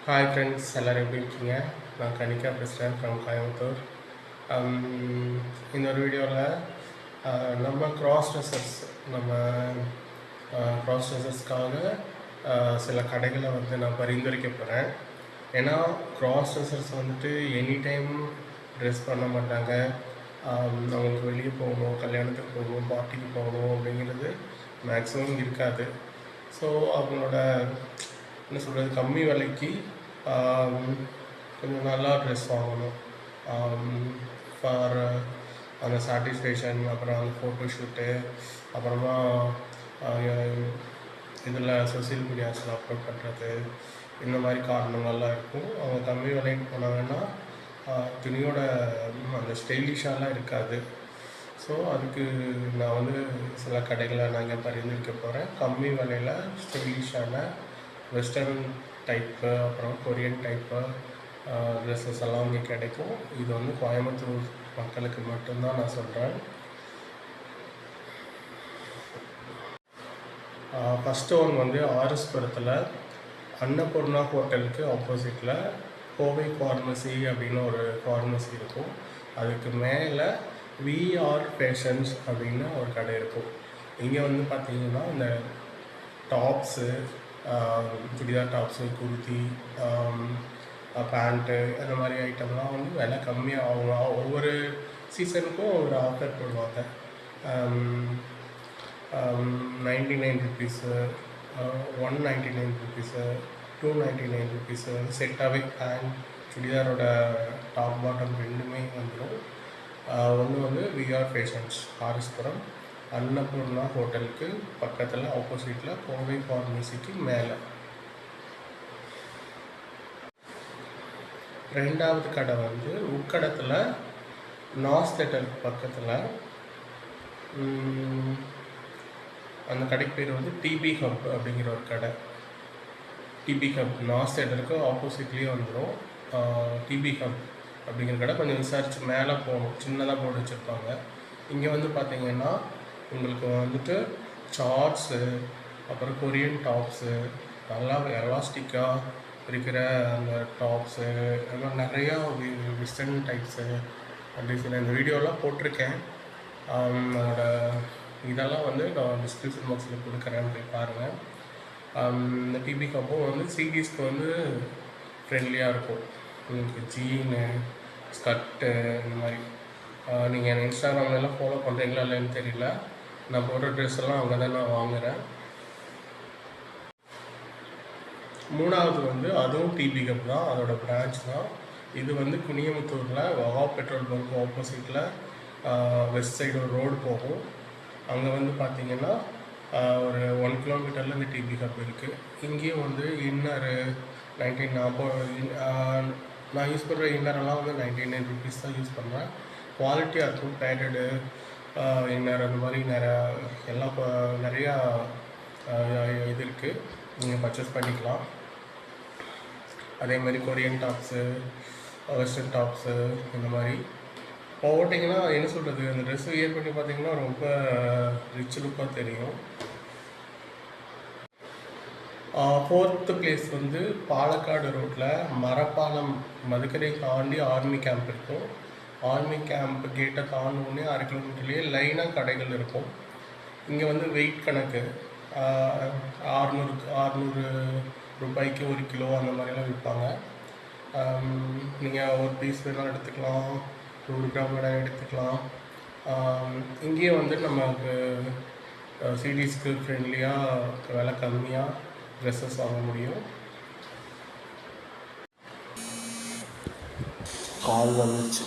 Hi friends, எல்லோரும் எப்படி இருக்கீங்க? நான் கனிகா பேசுகிறேன் ஃப்ரம் கோயம்புத்தூர். இந்த ஒரு வீடியோவில் நம்ம கிராஸ் ட்ரெஸ்ஸர்ஸ்க்காக சில கடைகளை நான் பரிந்துரைக்க போகிறேன். ஏன்னா cross dressers any time dress பண்ண மாட்டாங்க. அவங்களுக்கு வெளியே போகணும், கல்யாணத்துக்கு போகணும், பார்ட்டிக்கு போகணும் அப்படிங்கிறது மேக்ஸிமம் இருக்காது. ஸோ அவங்களோட என்ன சொல்கிறது, கம்மி விலைக்கு கொஞ்சம் நல்லா ட்ரெஸ் வாங்கணும் ஃபார் அந்த சாட்டிஸ்ஃபேக்ஷன், அப்புறம் அந்த ஃபோட்டோஷூட்டு, அப்புறமா இதில் சோசியல் மீடியாஸில் அப்லோட் பண்ணுறது, இந்த மாதிரி காரணங்கள்லாம் இருக்கும். அவங்க கம்மி விலைக்கு போனாங்கன்னா துணியோட அந்த ஸ்டைலிஷாலாம் இருக்காது. ஸோ அதுக்கு நான் சில கடைகளை நாங்கள் பரிந்துரைக்க போகிறேன். கம்மி விலையில் ஸ்டைலிஷான வெஸ்டர்ன் டைப்பு, அப்புறம் கொரியன் டைப்பு ட்ரெஸ்ஸஸ் எல்லாம் இங்கே கிடைக்கும். இது கோயம்புத்தூர் மக்களுக்கு மட்டும்தான் நான் சொல்கிறேன். ஃபஸ்ட்டு ஒன் ஆர்எஸ்புரத்தில் அன்னபூர்ணா ஹோட்டலுக்கு ஆப்போசிட்டில் கோவை ஃபார்மசி அப்படின்னு ஒரு ஃபார்மசி இருக்கும். அதுக்கு மேலே விஆர் ஃபேஷன்ஸ் அப்படின்னு ஒரு கடை இருக்கும். இங்கே பார்த்தீங்கன்னா இந்த tops, churidar tops, kurti, pant, அந்த மாதிரி ஐட்டம்லாம் விலை கம்மியாக ஆகும். ஒவ்வொரு சீசனுக்கும் ஒரு ஆஃபர் போடுவாங்க. 99 ருபீஸு, 199 ருபீஸு, 299 ருபீஸு செட்டாகவே பேண்ட், சுடிதாரோட டாப் பாட்டம் ரெண்டுமே வந்துடும். ஒன்று விஆர் ஃபேஷன்ஸ், ஆர்எஸ்புரம் அன்னபூர்ணா ஹோட்டலுக்கு பக்கத்தில் ஆப்போசிட்டில் கோவை ஃபார்மசிக்கு மேலே. ரெண்டாவது கடை உக்கடத்தில் நாஸ் தேட்டருக்கு பக்கத்தில். அந்த கடைக்கு பேர் டிபி ஹப் அப்படிங்கிற ஒரு கடை. டிபி ஹப் நாஸ் தேட்டருக்கு ஆப்போசிட்லேயே வந்துடும். டிபி ஹப் அப்படிங்கிற கடை கொஞ்சம் விசாரித்து மேலே போகணும், சின்னதாக போட்டு வச்சுருப்பாங்க. இங்கே பார்த்தீங்கன்னா உங்களுக்கு ஷார்ட்ஸு, அப்புறம் கொரியன் டாப்ஸு, நல்லா எலாஸ்டிக்காக இருக்கிற அந்த டாப்ஸு, அது மாதிரி நிறையா வெஸ்டர்ன் டைப்ஸு டிசைன் இந்த வீடியோலாம் போட்டிருக்கேன். அதோட இதெல்லாம் நான் டிஸ்கிரிப்ஷன் பாக்ஸில் கொடுக்குறேன், போய் பாருங்கள். இந்த டிபி கப்பும் சீரீஸ்க்கு ஃப்ரெண்ட்லியாக இருக்கும். உங்களுக்கு ஜீனு, ஸ்கர்ட்டு, இந்த மாதிரி நீங்கள் என் இன்ஸ்டாகிராம்லாம் ஃபாலோ பண்ணுறீங்களா இல்லைன்னு தெரியல. நான் போடுற ட்ரெஸ் எல்லாம் அங்கே தான் நான் வாங்குகிறேன். மூணாவது அதுவும் டிபி கப் தான், அதோட பிரான்ச் தான். இது குனியமுத்தூரில் வகா பெட்ரோல் பங்க் ஆப்போசிட்டில் வெஸ்ட் சைடு ஒரு ரோடு போகும். அங்கே பார்த்தீங்கன்னா ஒரு 1 கிலோமீட்டரில் இந்த டிபி கப் இருக்குது. இங்கேயும் இன்னரு 19 நான் யூஸ் பண்ணுற இன்னரெல்லாம் 99 ருபீஸ் தான் யூஸ் பண்ணுறேன். குவாலிட்டியாக இருக்கும். பேடடு இன்னர் அந்த மாதிரி நிறையா இது இருக்குது, நீங்கள் பர்ச்சேஸ் பண்ணிக்கலாம். அதே மாதிரி கொரியன் டாப்ஸு, வெஸ்டர்ன் டாப்ஸு, இந்த மாதிரி போட்டிங்கன்னா என்ன சொல்கிறது, அந்த ட்ரெஸ் வியர் பண்ணி பார்த்தீங்கன்னா ரொம்ப ரிச் லுக்காக தெரியும். 4th பிளேஸ் பாலக்காடு ரோட்டில் மரப்பாலம் மதுக்கரை தாண்டி ஆர்மி கேம்ப் இருக்கும். ஆர்மி கேம்ப் கேட்டை தாண்டினோடனே 6 கிலோமீட்டர்லேயே லைனாக கடைகள் இருக்கும். இங்கே வெயிட் கணக்கு 600 ரூபாய்க்கு 1 கிலோ அந்த மாதிரிலாம் விற்பாங்க. நீங்கள் ஒரு பீஸ் வேணாலும் எடுத்துக்கலாம், 100 கிராம் வேணாலும் எடுத்துக்கலாம். இங்கேயே நமக்கு சிடிஸ்க்கு ஃப்ரெண்ட்லியாக விலை கம்மியாக ட்ரெஸ்ஸஸ் வாங்க முடியும். கால் வந்துச்சு,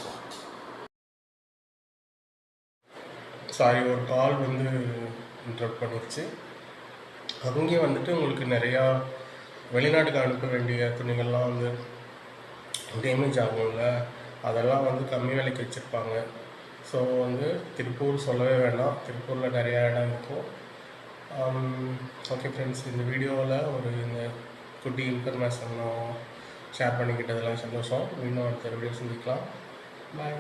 சாரி, ஒரு கால் இன்டரப்ட் பண்ணிடுச்சு. அங்கேயே உங்களுக்கு நிறையா வெளிநாட்டுக்கு அனுப்ப வேண்டிய துணிகள்லாம் டேமேஜ் ஆகும்ல, அதெல்லாம் கம்மி விலைக்கு வச்சுருப்பாங்க. ஸோ திருப்பூர் சொல்லவே வேண்டாம், திருப்பூரில் நிறையா இடம் இருக்கும். ஓகே ஃப்ரெண்ட்ஸ், இந்த வீடியோவில் இந்த குட்டி இன்ஃபர்மேஷன் ஷேர் பண்ணிக்கிட்டதெல்லாம் சந்தோஷம். இன்னும் அடுத்த வீடியோ சந்திக்கலாம். பாய்.